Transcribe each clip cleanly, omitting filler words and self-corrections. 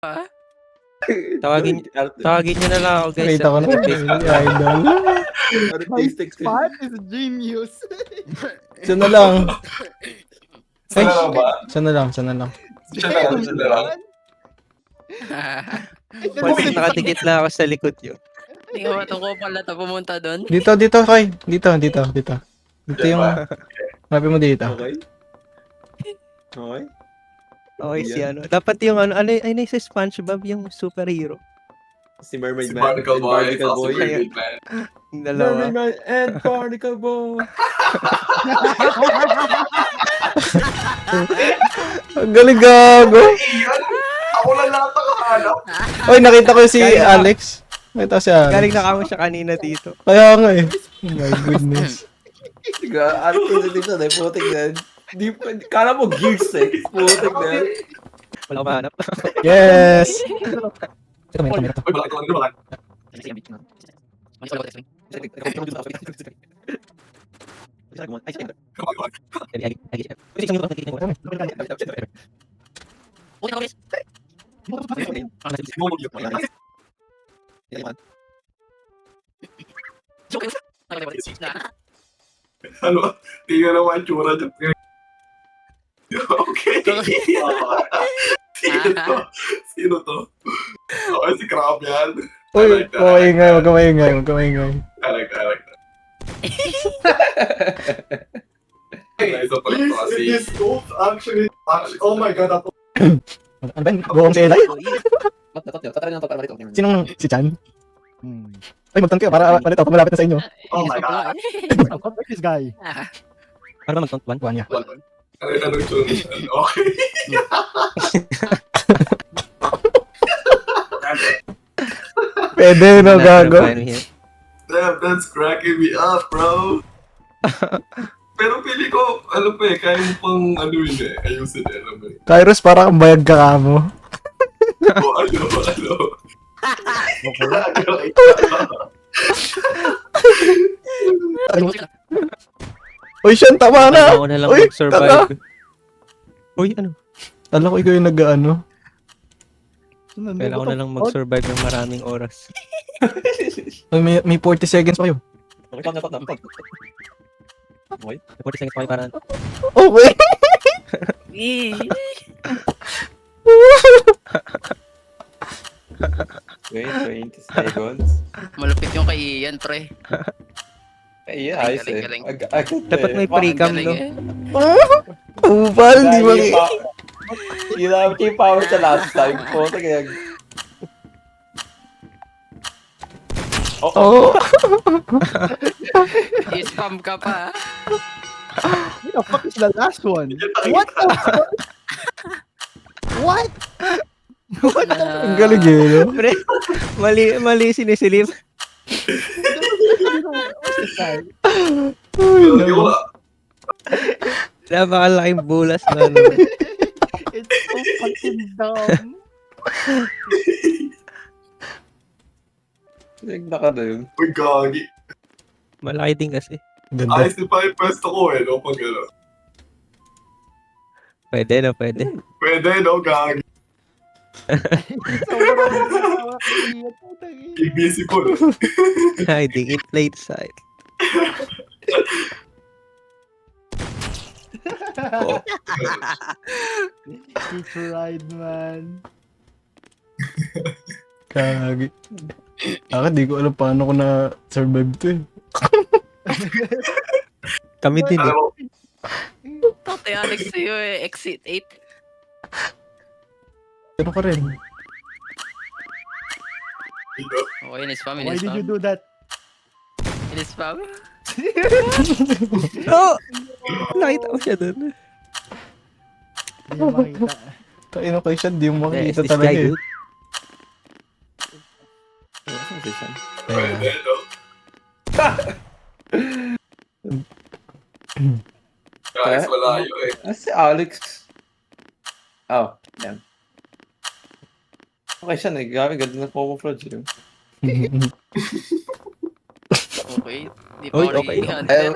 Ah, Tawagin nyo na lang ako, guys. Nakita ko na. Idol. Artistic spot is genius. Isa na lang. Isa na lang ba? Isa na lang, isa na lang. Isa na lang, isa na lang. Pwede nakatikit lang ako sa likod yun. Hindi ko matungko pala ito pumunta doon. Dito, Koy. Dito. Dito yung... Hanapin mo dito. Okay. Okay. Okay, si ano. Dapat yung ano sa SpongeBob, yung superhero. Si Mermaid Si Man. Barnacle and Boy. Barnacle Boy. Super good man. Yung dalawa. Mermaid Man and Barnacle Boy. Ang galing gago. Iyan! Ako lang lahat nakahanap. Oy, nakita ko si Alex. Nakita ko si Alex. Galing na kamo siya kanina dito. Kaya nga eh. Oh my goodness. Ano ko dito na, putik na. Kala mo gears eh. Putik na. Wala ko mahanap. Yes! Ito, meron. Uy, malaki lang, malaki. Ano? Tingnan naman ang tsura dyan. Okay. Sino to? Okay, si Crab yan. Uy, huwag ka maingay. I like that. Nice of pala ito kasi. This goat actually, oh my god, ako. Ano ba yun? Buong si Eli? Sinong si Chan? Ay, magtanong kayo para malito. Pag malapit na sa inyo. Oh my god. Where's this guy? Para ba magtanong? One niya. Anong tsura? Okay. Pwede, no, gago. Damn, that's cracking me up, bro. Pero pili ko, ano pa eh, kaya mo pang ano yun eh, ayusin eh, alam mo eh. Kairos, para kang bayag ka kamo. O ano. Uy, Sean, tama na! Ako na lang Uy, mag-survive. Uy, ano? Alam ko ikaw yung nag-ano. Kailangan ko na lang mag-survive ng maraming oras. Uy, may 40 seconds pa kayo. Okay. 40 seconds pa kayo para... Okay! Wait, 20 seconds. Malupit yung kay Ian, pre. Ay, ayos eh. Galing. Agad Dapat may pre-cam, Galing no? eh. Upal, di ba? Ginamit yung power sa last time. Putik na. Oo. I-spam ka pa. What the fuck is the last one? What the fuck? What? Ang galing eh, no? Pre, mali sinisilip. Wala. Napakalaking bulas na ano. It's so fucking dumb. Nagna ka na yun. Uy, gagi. Malaki din kasi. Ganda. Ayos din pa yung pwesto ko eh, no? Pag ano. Pwede, no? Pwede. Pwede, no? Gagi. Invisible. Hiding in plain sight. Oh. You tried, man. Kagi. Ako, di ko alam paano ko na-survive to eh. Kami din eh. Alam mo, Tatay Alex sa'yo eh. Exit 8. Pero ka rin. Okay, in-spam, Why did you in-spam. do that? In-spam. Oh! Nakita ko siya dun. Hindi mo makita. Tayo na kayo siya, di mo Is makikita this talaga guy eh. good? pwede, no? Guys, malayo eh. Ah, si Alex. Oh, yan. Okay siya, nagagawa. Ganda na po-flood siya. Okay. Di pa Uy, ako okay. naging-hunter.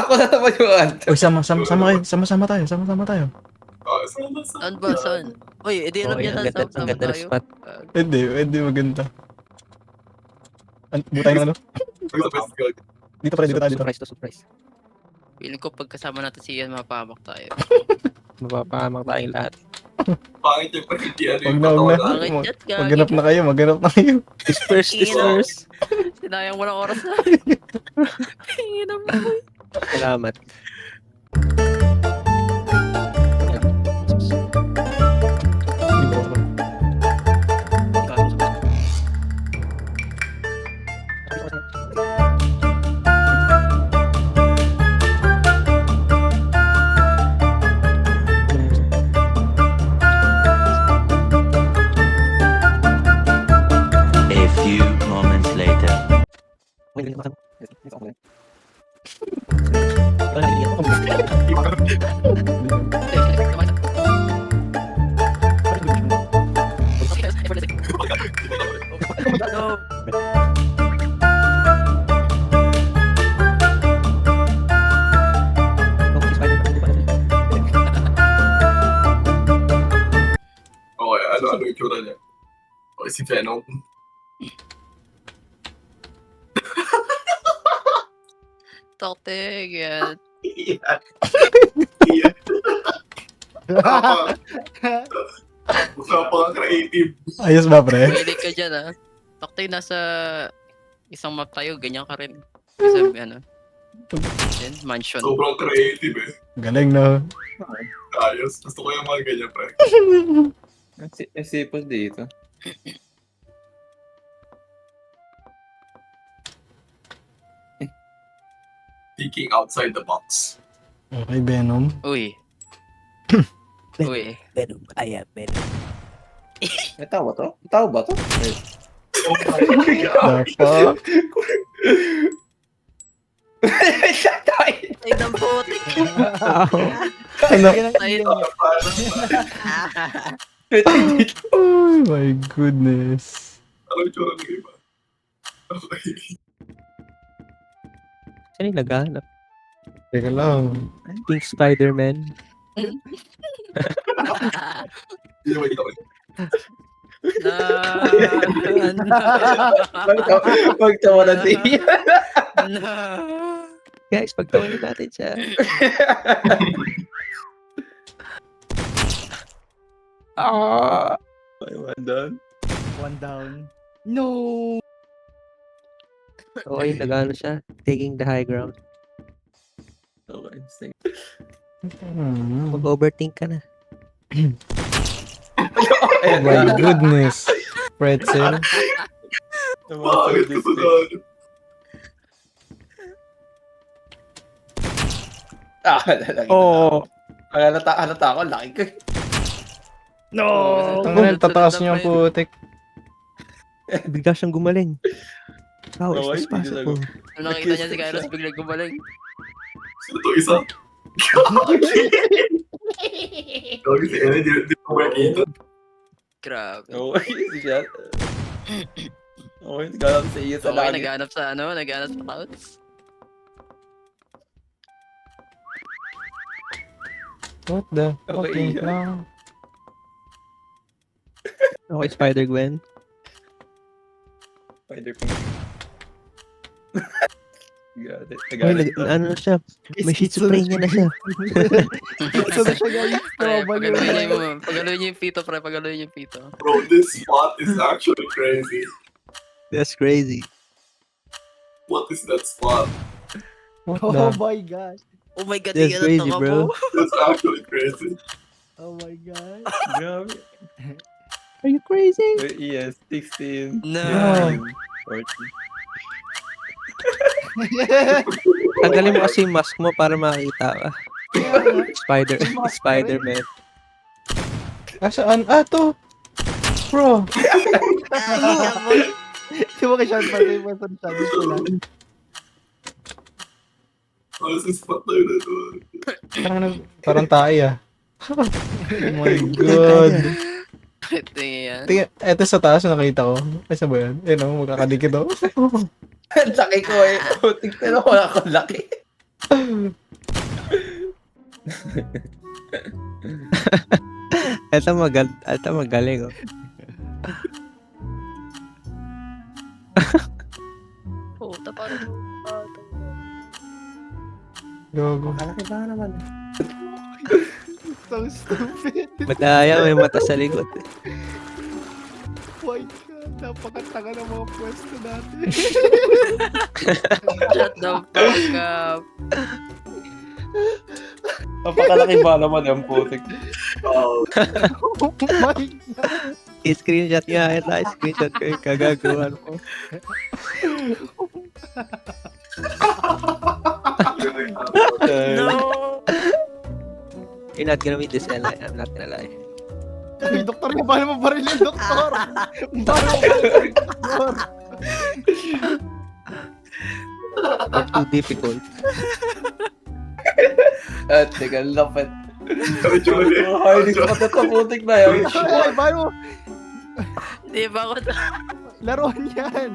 Ako na naman yung answer. Uy, sama tayo. Sama tayo. Ah, sama. Saan ba? Saan? Uy, edi alam Okay, niya ang na ganda, ang ganda ng tayo. spot. Hindi maganda. Butay ng ano? Dito pre, dito tayo dito. Surprise to surprise. Feeling ko pagkasama natin si Ian, mapahamak tayo. Mapapahamak tayong lahat. Pangit yung pagkiti ano Wag yung na, wag na. katawan. Bakit chat ka? Maghanap na kayo, maghanap na kayo. Disperse, disperse. Sinayang mo ng oras na. Tingin na mo. Salamat. A few moments later. No. Okay, ano yung itsura niya? Okay, si Venom. Toktek, yan. Iyan. Napaka-creative. Ayos ba pre? Pwede ka dyan, ah. Toktek, nasa isang map tayo, ganyan ka rin. Sa, ano, yan, mansion. Sobrang creative eh. Galing no. Ayos. Gusto ko yung mga ganyan, pre. Ang sipos dito. Thinking outside the box. Okay, Venom. Uy. Uy. Venom, I am Venom. May tao ba to? Tao ba to? Wait. Dapat. Ay, ng putik. Ano? Ay, Oh my goodness. Ano yung itsura ng iba? Okay. Saan yung naghahanap? Teka lang. Pink Spider-Man. Hindi naman kita ko. Magtawa na siya. Guys, pagtawanin natin siya. Ah! One down. No! Okay, nagano siya. Taking the high ground. Okay, sige. Mag-overthink ka na. Oh my goodness. Pretzel. Bakit ko ito na? Oo. Halata ako, laki ko. No! Ang tataas niya ang putik. Bigla siyang gumaling. How is Okay, this possible? Nung nakita niya si Kairos, biglang gumaling. Sino to isa? Gagi si Ellen, di ko makikita. Grabe. Okay, si siya. Okay, naghanap sa iyo sa Okay, langit. naghanap sa ano, naghanap sa clouds. What the Okay. fucking clown? Okay, Spider-Gwen. Spider-Pink. Got it. Ay, Nagalit ko. ano na siya. May schizophrenia na siya. Ito na siya guys. Pre, Trouble pagaluin niyo yung pito, pre, pagaluin niyo yung pito. Bro, this spot is actually crazy. That's crazy. What is that spot? What Oh the? my god. Oh my god, That's tingnan crazy, to ka bro. po. That's actually crazy. Oh my god. Grabe. Are you crazy? Yes, 16. No. Yeah. 14. Tanggalin mo kasi yung mask mo para makita ka. Spider-Man. Saan? Ah, to! Bro! Di ba kay Sean pa rin mo sa dito lang? Ano sa spot na yun na ito? Parang tayo ah. Oh my god. Tingnan yan. Tingnan, eto sa taas nakita ko. Ay, saan ba yan? Eh no, magkakadikit ako. Ang laki ko eh. Tingnan ko wala akong laki. Ito magaling, oh. Puta, parang Gago. Malaki ba naman? So stupid. Madaya, may mata sa likod. My God, napakatanga ng mga pwesto natin. shut the fuck up. Napakalaki ba naman yung putik? Oh, Oh my God. I-screenshot nga, ito. I-screenshot ko yung kagagawan mo. No! You're not gonna win this, Ella. I'm not gonna lie. Ay, doktor, yung paano mo baril yung doktor? Paano mo baril yung doktor? Not too difficult. At teka, lapit. medyo mali. Ay, hindi ko pati putik na yan. Ay, paano mo? Di ba ako Laruan yan.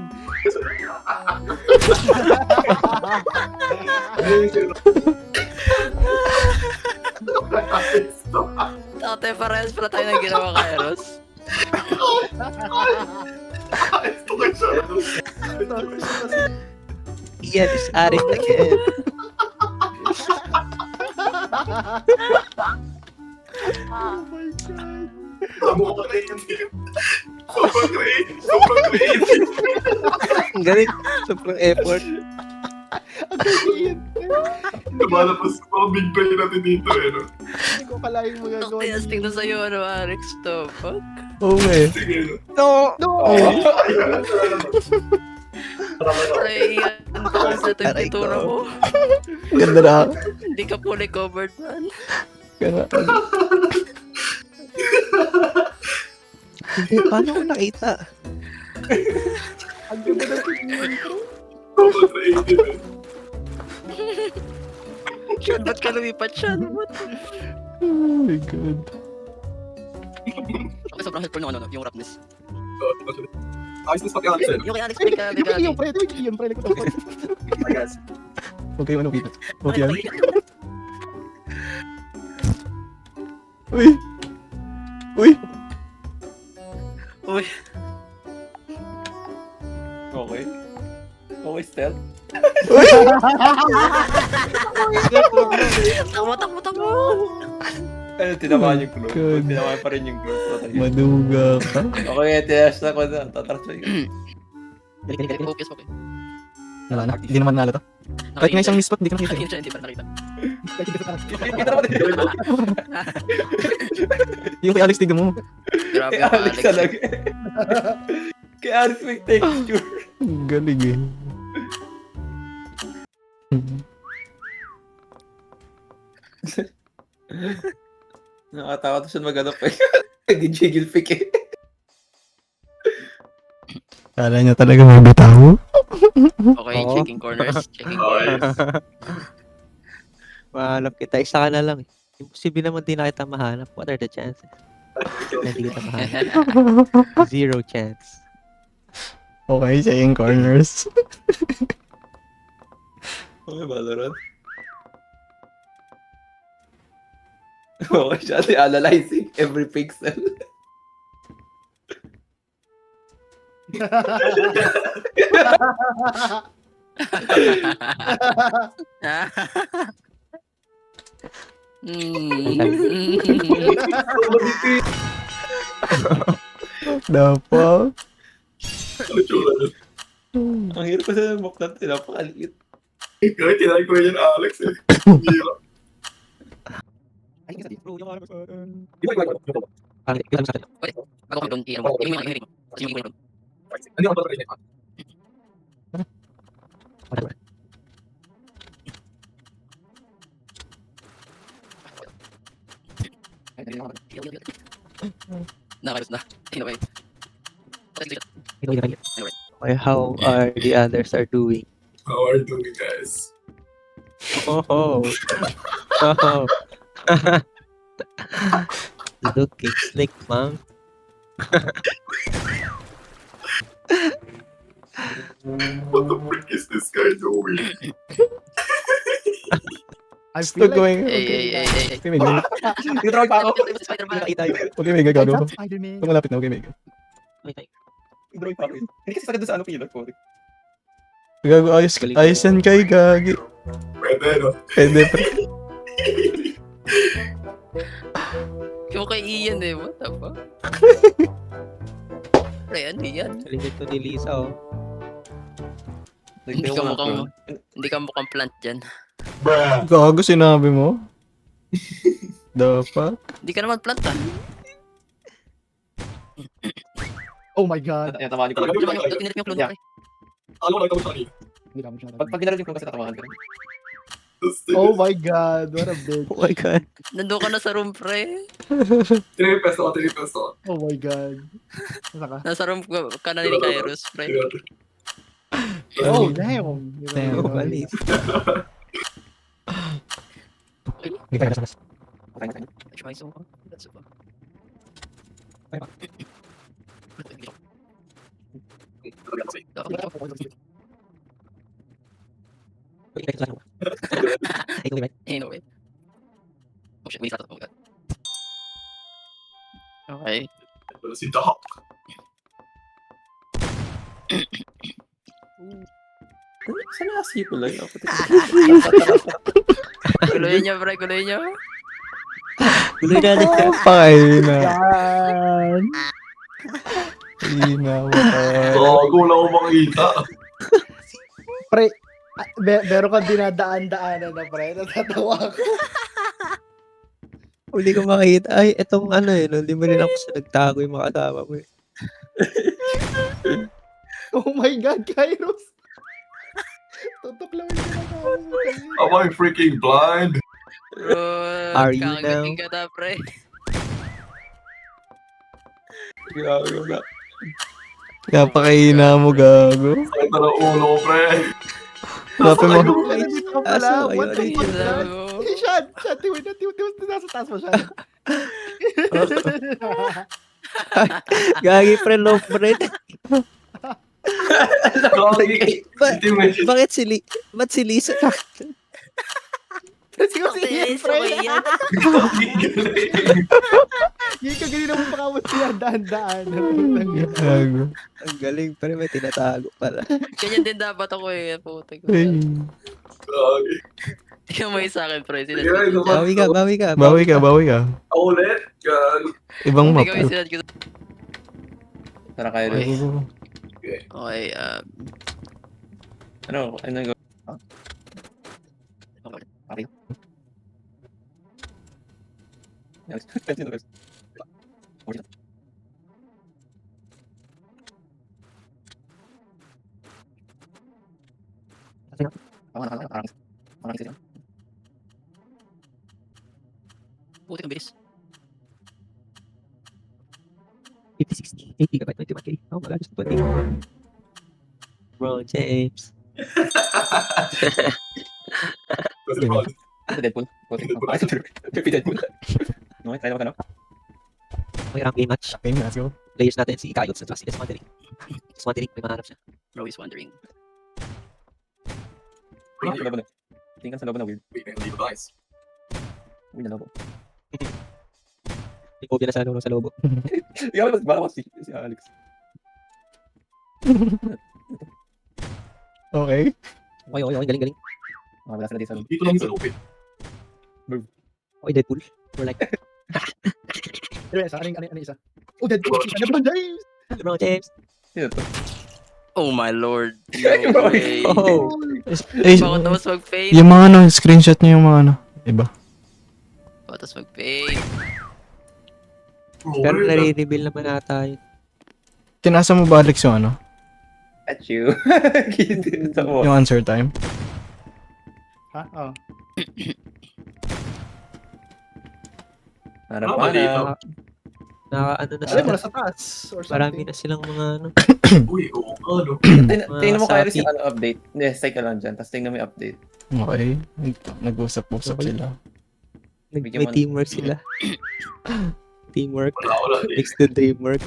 Ate, parehas pala tayo na ginawa kay Eros. Ian is at it again. Oh my God. Sobrang creative. Sobrang creative. Ang galing. Sobrang effort. Ang galing. Lumalabas yung mga big brain natin dito eh, no? Hindi ko kalaing magagawa. Tok, tinasting na sa'yo, ano, Alex, to fuck. Oo nga eh. Sige, no? No! No! Ay, yan ko sa temperatura mo. Ganda na. Hindi ka fully covered, man. Ganda. Hindi, paano ko nakita? Ang ganda ng tingin ko. Sobrang creative eh. Sean, ba't ka lumipat, Sean? What? Oh my God. Okay, sobrang helpful nung ano, yung rapness. Ayos na sa kaya Alex eh, no? Yung kay Alex, Ay, ka, yung pre, yung pre, like, Okay, ano kita? Okay, ano? Uy! Uy! Uy, Okay. Okay, stealth. takbo! Ano, tinamaan yung glue. God. Tinamaan pa rin yung glue. Maduga ka. Okay, tinas na ko na. Tatransfer yun. Focus, okay. Wala na. Hindi naman nalo to. Kahit nga isang mispot, hindi ko nakita. Nakita siya, hindi pa nakita. Kita naman din. Yung kay Alex, tignan mo. Grabe Kay yung Alex Alex. talaga. Kay Alex may texture. Galing eh. Nakatawa to siya mag-ano pa eh. Nag-jiggle pick eh. Kala niya talaga may bitaw. Okay, Oo. checking corners. Checking corners. Ayos. Mahanap kita. Isa ka na lang. Imposible naman di na kita mahanap. What are the chances? Na hindi kita mahanap. Zero chance. Okay, siya yung corners. Okay, Valorant. Okay siya, analyzing every pixel. Dapat. Ano tsura nun? Ang hirap kasi ng mock natin, napakaliit. Kahit tinahin ko yun Alex eh. Ang hirap. Parang ikaw sa akin. Bago ka doon, i-ano mo. Yung hearing mo. Kasi yung doon. Ano yung pala rin eh? Whatever. Nakayos na. Anyway. Okay, how are the others are doing? How are you doing guys? Oh. Oh. Looking slick, man. What the frick is this guy doing? I Stop feel going. Hey. Okay, may gago. Tinatawag pa ako. Spider-Man. Nakita yun. Okay, may gago. Stop Spider-Man. Malapit na, okay, may gago. Nakita yun. Tinatawag pa ako. Hindi kasi sakit doon sa ano pillar ko. Gago, ayos yan kay Gagi. Pwede, no? Pwede, pre. Yung kay Ian eh, what the fuck? Pre, ano yan? Galing ito ni Lisa, oh. Hindi ka mukhang plant dyan. Bruh. Gago, sinabi mo? Dapat. Hindi ka naman plant ah. Oh my god. Tamaan ko. Tinirip yung clone Yeah. pre. Ano ko nakita mo sa kanina? Hindi kami siya Pag ginarad yung clone kasi tatamaan ka. Oh my god, what a bitch. Oh my God. Nandun ka na sa room pre. Tinipes ako. Oh my god. Nasa ka? Nasa room ka na ni Kairos pre. Oh, damn. Damn, balis. Hindi ka nas. Try so hard. That's so fun. Ay, okay, Anyway. Oh shit, we started. Oh my god. Okay. Si Doc. Saan nakasipo lang ako? Kuloyin niyo pre, kuloyin niyo. Tuloy na rin. Pakay na. Yan. Ina, Gago na ako makita. Pre, meron kang dinadaan-daanan na pre. Natatawa ako. Uli ko makita. Ay, etong ano eh. No? Hindi mo rin ako sa nagtago yung mga kasama mo eh. Oh my god, Kairos. Tutok lang yung ginagawa. Am I freaking blind? Bro, Are you kakagising ka na pre. Gago na. Napakaina mo, gago. Sakit na ng ulo ko, pre. Dapat mo. Nandito ka pala. Aso, What the ayun, fuck, ayun. man? Hey, Sean, tiwin na, nasa taas mo, Sean. Gagi friend, love friend. Bakit ba't si Lisa? Kasi kasi yan, pre. Yan. Yung kaganina mo pakawat siya, daan-daan. Gago. Ang galing, pero may tinatago pala. Ganyan din dapat ako eh. Putik. Ay. Tingnan mo yung sa akin pre. Bawi ka. Bawi ka. Ako ulit. Gago. Ibang map. Ikaw yung sinad ko. Tara kayo. Okay. Okay, Ano yung okay. Putik ang bilis. 50, 60, 8 GB, 21K. Oh my God, just 20. Bro, James. Deadpool. Deadpool. No, kaya naman ka no? Okay, rank game match. Okay, let's go. Players natin si Kayot at si Desmondering. Desmondering, may mahanap siya. Bro is wondering. Tingin sa laban na weird. Wait, may leave guys. Weird na lobo. May phobia na sa lobo. Ikaw bala ko si Alex. Okay. Okay, galing. Wala sila dito sa Dito lang sa lupit. Okay, Deadpool. We're like, Pero isa, ano isa? Oh, Deadpool. LeBron James. Bro, James. Sino to? Oh my lord. No way. Oh, Eh, Bakit tapos mag-fade? yung mga ano, screenshot niyo yung mga ano. Iba. Bakit tapos mag-fade? pero nare-reveal naman ata yun. Tinasa mo ba, Alex, yung ano? At you. Sa mo. Yung answer time? Ha? Oh. Harap Ah, mali ito. Ano na Ay, sila. mula sa taas. Or Marami something. na silang mga ano. Uy, oo nga, no? Tingnan mo Sa kayo yung ano update. Hindi, stay ka lang dyan. Tapos tingnan mo yung update. Okay. Nag-usap-usap Okay. sila. Bigyan May mo- teamwork sila. Teamwork. Wala. Makes the dream work.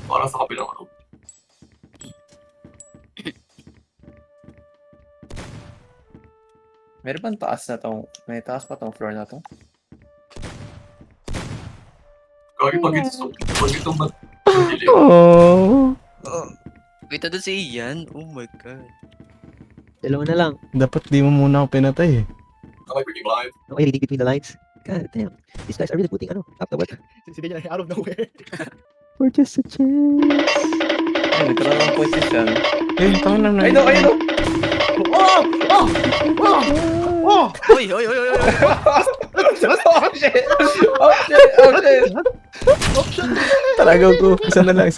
Para sa kapilang ano. Meron bang taas na tong... May taas pa tong floor na to? Kaya pag ito ba? Oh. Wait, doon si Ian. Oh my god. Dalawa na lang. Dapat di mo muna ako pinatay eh. Kaya pag live. Okay, reading between the lines. God damn. These guys are really putting up the what? Sige niya, out of nowhere. For just a chance. Ay, nagkaroon ng position. Eh, tama na Ay, no, ay, no! Oh! Oh! Oh! Oh! Uy, uy, uy, uy, uy. Oh, shit! Oh, shit! Oh, shit! Option! Talaga ko. Isa na lang.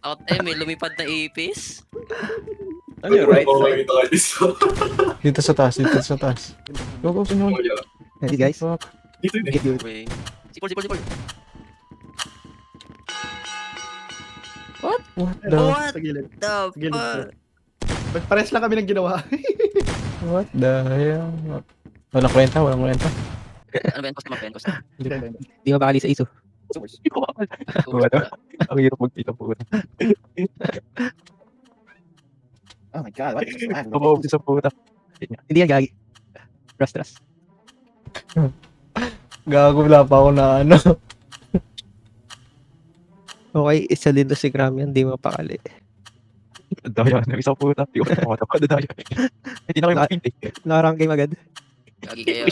Out may lumipad na ipis. Ano yung right Oh, side? nakita kayo isa. Dito sa taas. Go, sinyo. Oh, yeah. Hey, these guys. Dito yun eh. Get you. Wait. Sipol. What the? What Sa gilid. the Sige, fuck? Pares lang kami ng ginawa. What the hell? Walang kwenta. Ano ba yan? Post mo, post. Di mapakali sa iso. Ang hirap magpita po. Oh my god, what is that? Pumawag sa puta. Hindi yan gagi. Trust. Gago, wala pa ako na ano. Okay, isa din to si Gram yan. Di mapakali. Daya, isa puta. Di ko na daya. Hindi na kayo makintay. Nakarang game agad. Gagi kayo.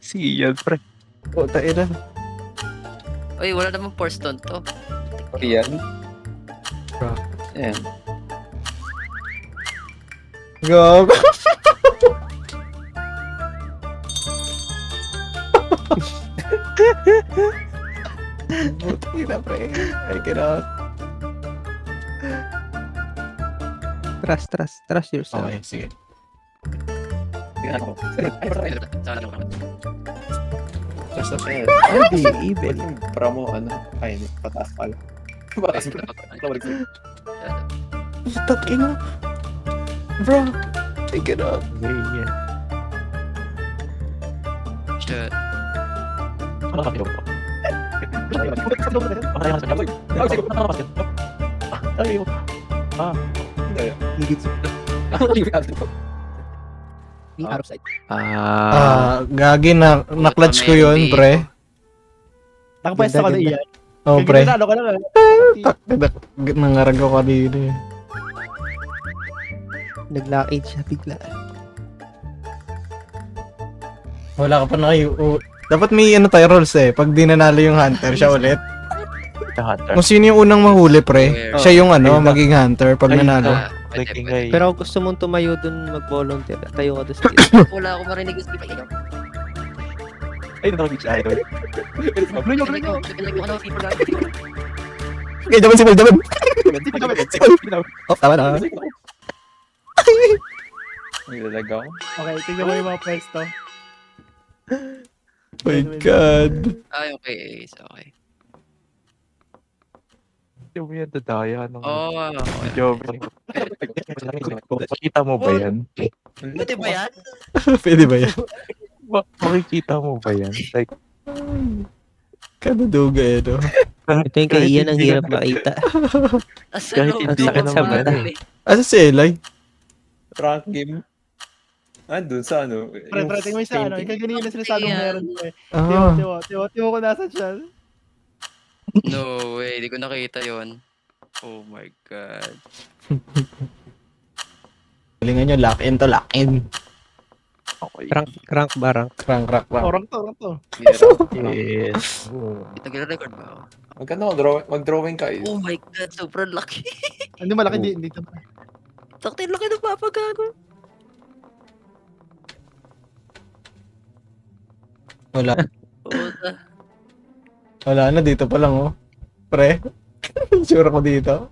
Si Ian, pre. Puta, ina. Uy, wala namang force stone to. Yan. Bro. Ayan. Gago. Puta, ina, pre. I cannot. Trust yourself. Okay, sige. Tingnan ko. Sana naman. Just a bit. Hindi, even. Yung promo, ano? Ay, hindi. Pataas pala. Pataas pala. Puta, ina. Bro. I cannot. Shit. Higit sa out of sight. Gagi na clutch ko yun, pre. Nakapwesto ka na iyan. Oh, pre. Ano ka na? Nangarag ako kanina eh. Nag-lock-age siya bigla. Wala ka pa na kayo. Dapat may ano tayo rolls eh. Pag di nanalo yung hunter, siya ulit. Kung sino yung unang mahuli, pre, siya yung ano, maging hunter pag nanalo. Pwede. Pero kung gusto mong tumayo dun mag-volunteer, tayo ka dun sa Wala akong marinig yung skip. Ayun. Ay, nakakit siya. Ano, people guys. Okay, daman si Paul, daman. Oh, tama na. Nilalaga ko. Okay, tingnan mo yung mga pwesto. My God. Ay, okay. Ace, okay. Hindi mo yan dadaya ng Oh, okay. job. Makikita mo ba yan? Pwede ba yan? Pwede ba yan? Makikita mo ba yan? Like, Kanaduga eh, no? Ito yung kay Ian ang hirap makita. Kahit hindi ka naman eh. Asa si Eli? Rank game. Dun sa ano. Pre, tingnan mo yung sa ano. Yung kaganina na sinasabing meron. Ah. Tiyo ko nasa siya. No way, di ko nakita yon. Oh my god. Galingan nyo, lock in to, lock in. Okay. Rank ba rank? Rank. Orang to. Yes. Nag-record ba ako? Mag-drawing ka eh. Oh my god, sobrang laki. Hindi malaki dito. Sakti laki ng papagago. Wala. Puta. Wala na, dito pa lang, oh. Pre. Sure ako dito.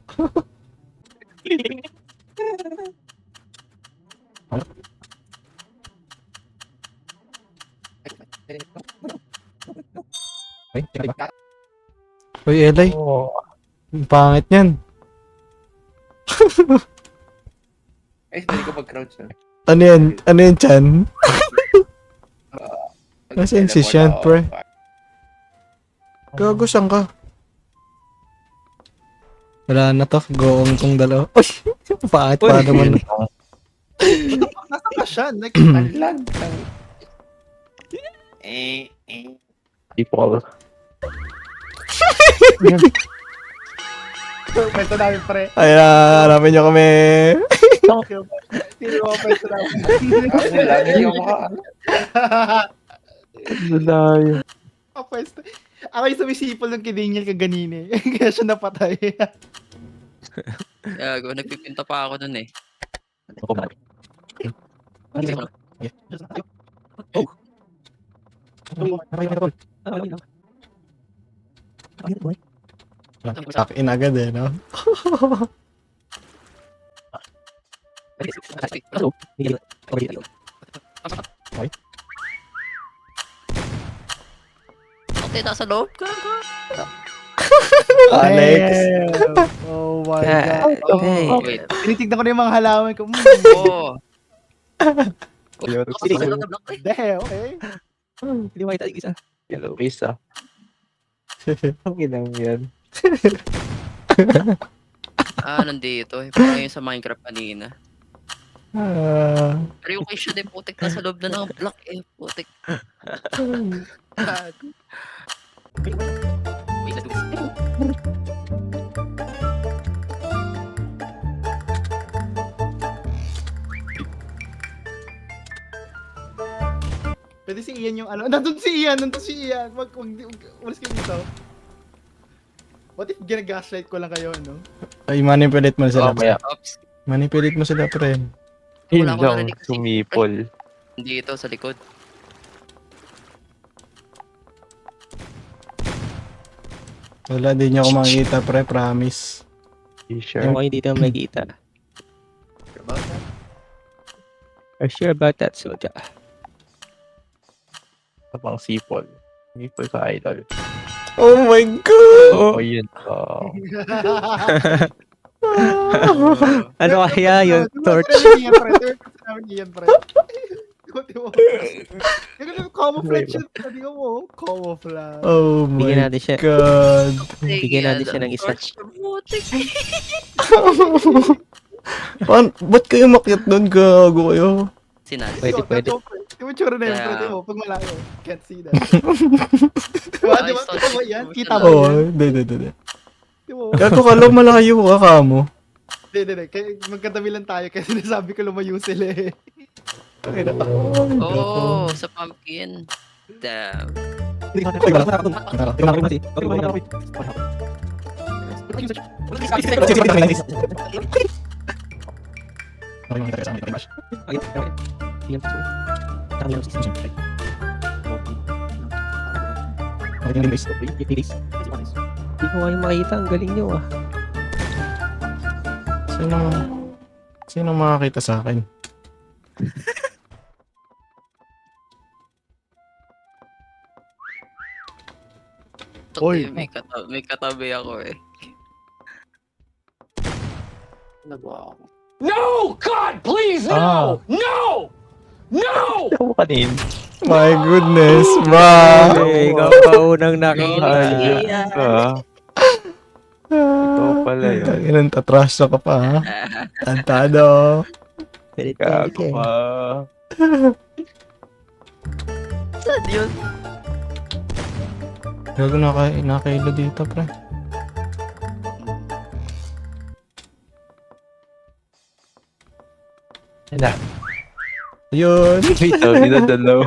Uy, Eli. Oh, Ang pangit niyan. Ay, hindi ko mag-crouch. Ano yan? Ano yan, Chan? Nasaan si Shan, pre? Gago, saan ka? Wala na to. Goong tong dalawa. Uy! Pangit pa naman. Nasaan ka siya? Like, Lag. People. pwesto namin, pre. Ay, hanapin nyo kami. Sino mo pwesto namin? Lagi yung mukha. Lalayo. Pwesto. Ako yung sumisipol ng kidingil kaganini. Kaya siya napatay. Gago, nagpipinta pa ako dun eh. Sakin agad eh, no? Okay, nasa loob ka. Alex. Damn. Oh my God. Okay. Wait. Tinitignan ko na yung mga halaman ko. Oh. Damn, okay. Hindi mo kita isa. Yellow face ah. Ang ginang yan. Nandito. Parang yung sa Minecraft kanina. Pero yung kay siya din, putik na sa loob na ng block eh. Putik. Gago. Wait, let's go. Pwede si Ian yung ano. Nandun si Ian. Umalis kayo dito. What if ginagaslight ko lang kayo, ano? Ay, manipulate mo sila. Mamaya. Oops. Manipulate mo sila, pre. Yun Wala akong lang, narinig kasi. sumipol. Dito sa likod. Wala, di nyo ako makikita, pre. Promise. T-shirt. Yung hindi dito makikita. Are you sure about that, soldier? Tapang sipol. Sipol sa idol. Oh my God! Oh, yun. Oh. Ano kaya yun? Torch? Ian, pre. Yung camouflage yun. Sabi ko mo, camouflage. Oh my Bigyan natin siya. God. Bigyan natin siya ng isa. Torch na putik. Ba't kayo makyat doon? Gago kayo. Sinali. Pwede. Di mo tsura na yun, pre. Yeah. Di mo, pag malayo. Can't see that. Di ba? Kita mo yan? Kita mo Oo, yan? hindi. Di mo? Gago ka lang, malayo ka mo. Hindi. Kaya magkatabi lang tayo kasi sinasabi ko lumayo sila eh. Oh, sa pumpkin. Damn. Hindi ko kayo makita. Ang galing nyo ah. Sino makakita sa akin? Oy. May katabi ako eh. Nagawa ako. Ito kanin. My goodness, bro. Hey, ikaw pa unang nakita. Hayop ka. Ito pala yun. Tangin, tatrash ka pa, ha? Tantado. Gago ka. Saan yun? Gago nakailo dito, pre. Yan na. Yun. Ito, dinadalaw.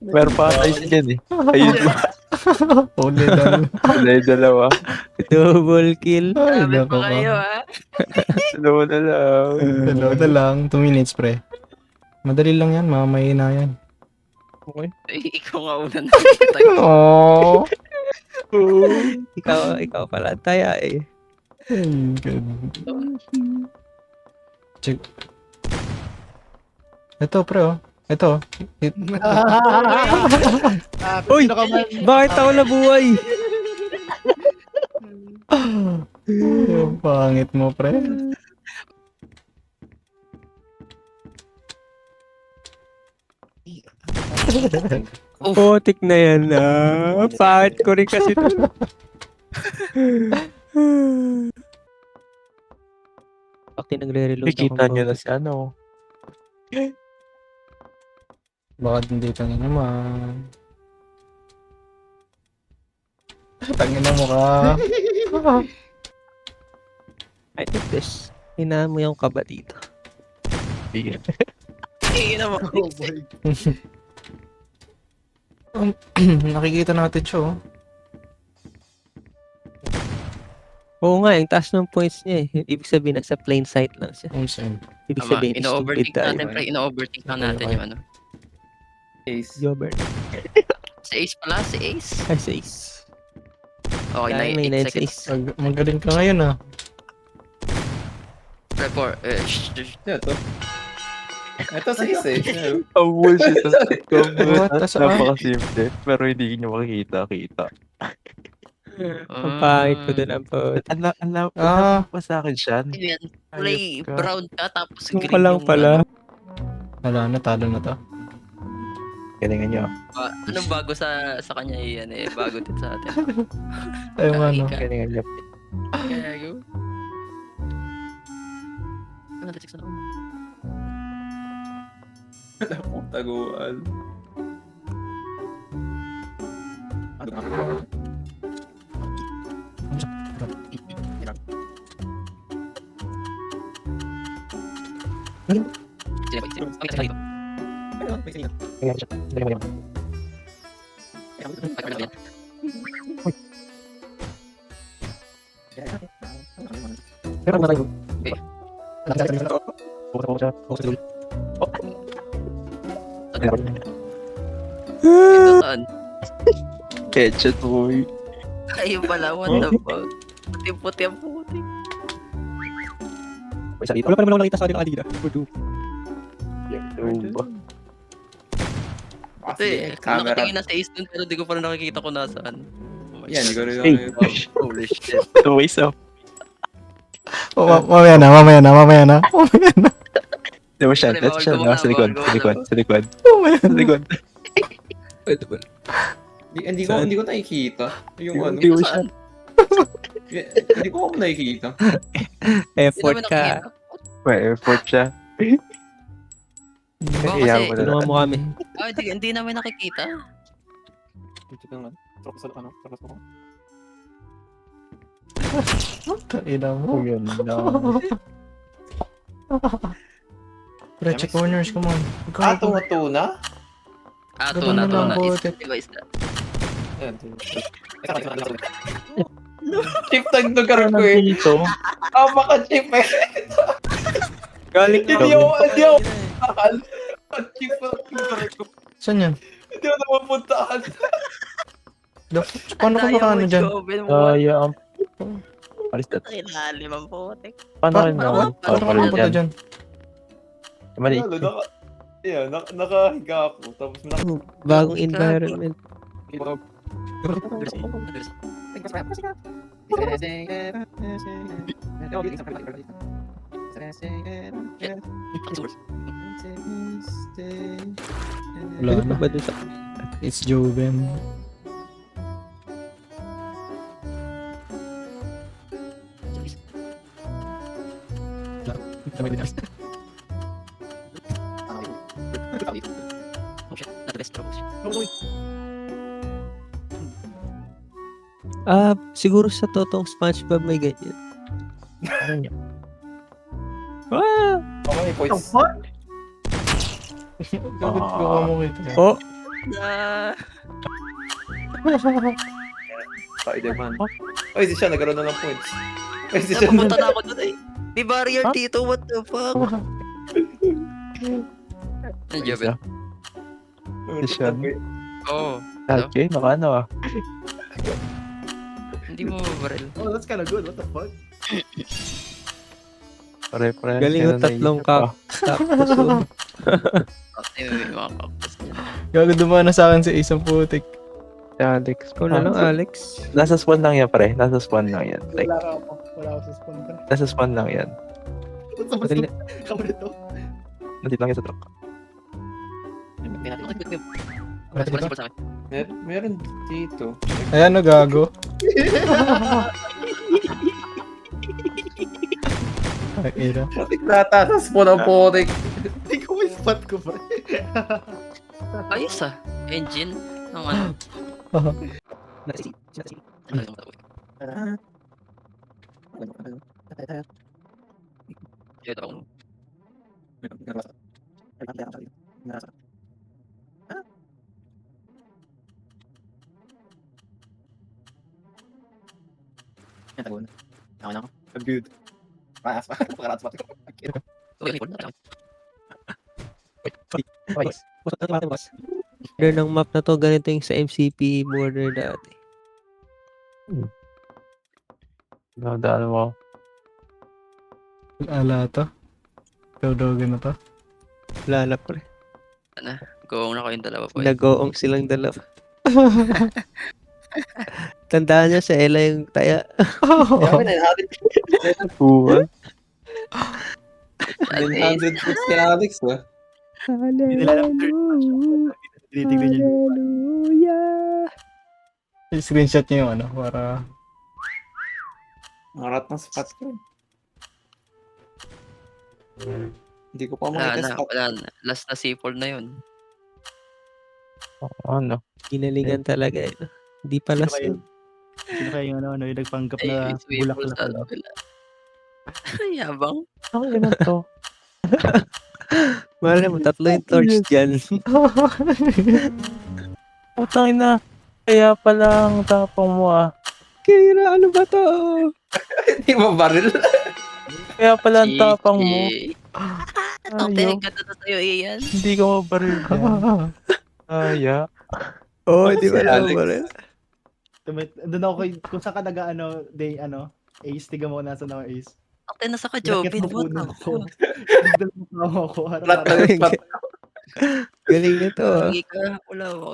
Meron pa tayo dyan eh. Ayun na. Uli lang. Wala yung dalawa. Double kill. Ay, Sabi nako pa kayo ka. ah. Dalawa na lang. Dalawa na lang. 2 minutes, pre. Madali lang yan. Mamay na yan. Ikaw nga una nakatay. Aww. Ikaw pala taya eh. Good. Check. Ito, pre, oh. Ito. Uy! Sino ka man? Bakit ako nabuhay? Pangit mo, pre. Putik na yan ah. Pangit ko rin kasi ito. Bakit nagre-reload Nakikita akong nyo na boses? si ano. Baka dito na naman. Tangin na mo ka. I think this. Hinaan mo yung kaba dito. Ay, na mo. Oh boy. Nakikita natin siya, oh. Oo nga, yung taas ng points niya eh. Ibig sabihin, nasa plain sight lang siya. Same. Ibig Tama, sabihin, stupid ino-overthink tayo. natin, pre. Ino-overthink lang natin Okay. yung ano. Ace. Jobber. Si Ace pala, si Ace. Ay, 6. Okay, Dahil may 8 9 seconds. 6. Magaling ka ngayon, ah. Report. Ito. Ito sa Ace eh. Ang bullshit. What? Asa ka? Napakasimple. Pero hindi nyo makikita-kita. Ang pangit ko dun ang pod. Ah. Pa sa akin siya. Yan. Kulay Ayos ka. brown ka, tapos Yung green ka lang yung pala. ano. Wala na, talo na to. Galingan nyo. Anong bago sa kanya yan eh, bago din sa atin. Tayo nga, no. Galingan nyo. Kaya yun. Ano natin na ako? Taguan. Sino ba? Sino? Okay, sino dito? Ay, pala ba yan? Ito saan? Headshot boy. Ayun pala, what the fuck? Puti-puti ang puti. Wala pa naman ako nakita sa akin kanina. Kasi, Camera. nakatingin na sa Ace dun, pero di ko pa rin nakikita kung nasaan. Oh my Yan, God. di ko rin Hey. Holy shit. Two ways up. Oh, mamaya na. Di ba siya? Sorry, That's siya. bawal Sa likod. gumana, Sa likod. bawal Sa likod. Mamaya Sa likod. Hindi ko nakikita. Yung ano. Di ba siya? Hindi ko ako nakikita. Effort Hindi namin ka. nakikita. May effort siya. Baka Kaya kasi- mo na. Tulungan mo kami. Hindi namin nakikita. Ina mo. Yun na. Pre, check corners, come on. Tuna? Ato na to Ganun na. lang po, Diba isa? Chip nagdugaran ko eh. Dito. Baka chip eh. Galing Hindi ako akal. Chip nagdugaran ko. Saan yan? Hindi ako napapuntaan. Paano ka nakaano dyan? Kaya ang... What is that? Ilalim ang putik. Paano kayo naman? Paano ka nakapunta dyan? Mali. Nakahiga ako. Tapos Bagong environment. Wala Ano na. ba dun sa... It's Joven. Siguro sa totoong SpongeBob may ganyan. Ah! ako may points. Bakit ko mo kita? Oh! Spider-Man. Ay, si siya, nagkaroon na ng points. Ay, si siya. Napapunta na ako dun eh. Di barrier dito, what the fuck? Ano, Joven? Si siya. Oo. Okay, naka ano ah. Hindi mo baril. Oh, that's kinda good. What the fuck? Pare-pare. Galing yung tatlong cup. Tapos oh. Ay, may mga cactus niya. Gago dumaan na sa akin si Ace ang putik. Si Alex. Ikaw na lang, Alex. Nasa spawn lang yan, pare. Nasa spawn lang yan. Like, Wala ako sa spawn ka. nasa spawn lang yan. What's up? Madali. Kamu nito? Nandito lang yan sa truck. Possible sa akin. Meron dito. Ayan o, gago. Ina. Putik na tatas po ng putik. Hindi ko may spot ko pa. Ayos ah. Engine. Ng ano. Ito ako. Good. Pakas pa. Pakarats pa. Border ng map na to, ganito yung sa MCP border dati. Dadaan mo. Ala to. Dawdawin na to. Wala na pre. Go na kayong dalawa po. Nag-oong silang dalawa. Tandaan niya sa Ella yung taya. Kami na natin. Buwan. 900 points kay Alex ba? Hindi nila alam. Tinitignan niyo. I-screenshot niyo yung ano, para... Marat ng spot ko. Hindi ko pa Wala makita na, spot. wala na. Last na C4 na yun. Ano? Ginalingan talaga eh. Hindi pala Sino kayo? Sino kayo yung ano, yung nagpanggap na bulak na pala? Yabang. Ang ina to. Mahal mo, tatlo yung torch dyan. Putang ina. Kaya pala ang tapang mo ah. Kira, ano ba to? Hindi mo baril. Kaya pala ang tapang mo. Ang pinagkata na sa'yo, Ian. Hindi ka mabaril yan. Aya. Oo, di ba Alex. lang ba rin? Doon ako kung saan ka Ace, tiga mo nasa na Ace. Ang nasa ka, Jobin. Pinakit mo What puno the ko. fuck? Nagdala mo pa ako. Flat na yung spot. Galing nito ah. Lagi ka, wala ako.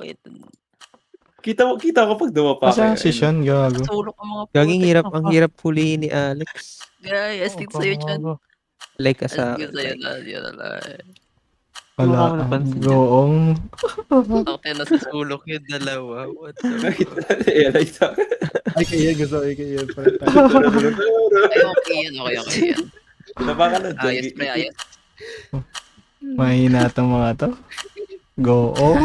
Kita ko pag dumapa Kasi session, gago. Sulok ang mga Gaging hirap, ang hirap huliin ni Alex. Guys, astig sa'yo dyan. Like ka sa Astig sa'yo na, yun na lang. Wala, goong. Ang nasa sulok yung dalawa. What the fuck? Ay, kaya gusto. Ay, kaya. Ay, okay yan, okay yan. Nabaka na dyan. Ayos, pre, ayos. Mahina itong mga to. Goong.